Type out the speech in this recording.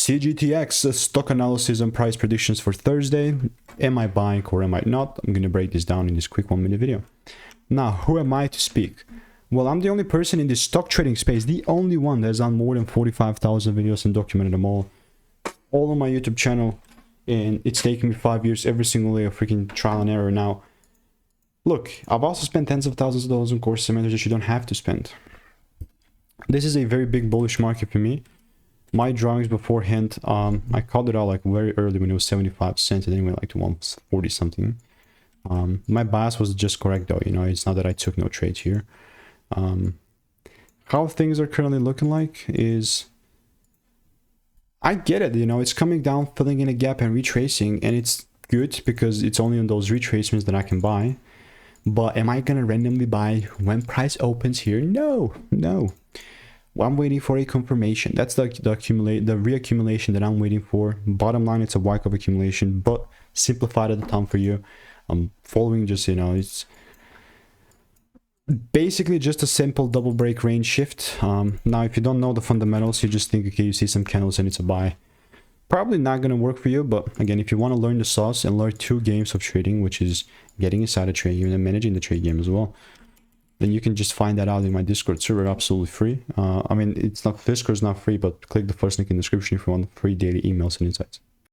CGTX stock analysis and price predictions for Thursday. Am I buying or am I not? I'm going to break this down in this quick 1-minute video. Now, who am I to speak? Well, I'm the only person in the stock trading space, the only one that's done more than 45,000 videos and documented them all on my YouTube channel. And it's taken me 5 years, every single day of freaking trial and error. Now, look, I've also spent tens of thousands of dollars on courses and mentors that you don't have to spend. This is a very big bullish market for me. My drawings beforehand, I called it out like very early when it was 75 cents, and then it went like to 140 something. My bias was just correct though, you know, it's not that I took no trades here. How things are currently looking like is, I get it, you know, it's coming down, filling in a gap and retracing, and it's good because it's only on those retracements that I can buy. But am I gonna randomly buy when price opens here? No. Well, I'm waiting for a confirmation. That's the reaccumulation that I'm waiting for. Bottom line, it's a wyckoff accumulation, but simplified at the time for you. I'm following just, you know, it's basically just a simple double break range shift. Now, if you don't know the fundamentals, you just think, okay, you see some candles and it's a buy. Probably not going to work for you, but again, if you want to learn the sauce and learn 2 games of trading, which is getting inside a trade game and managing the trade game as well, then you can just find that out in my Discord server, absolutely free. I mean, it's not, Discord's not free, but click the first link in the description if you want free daily emails and insights.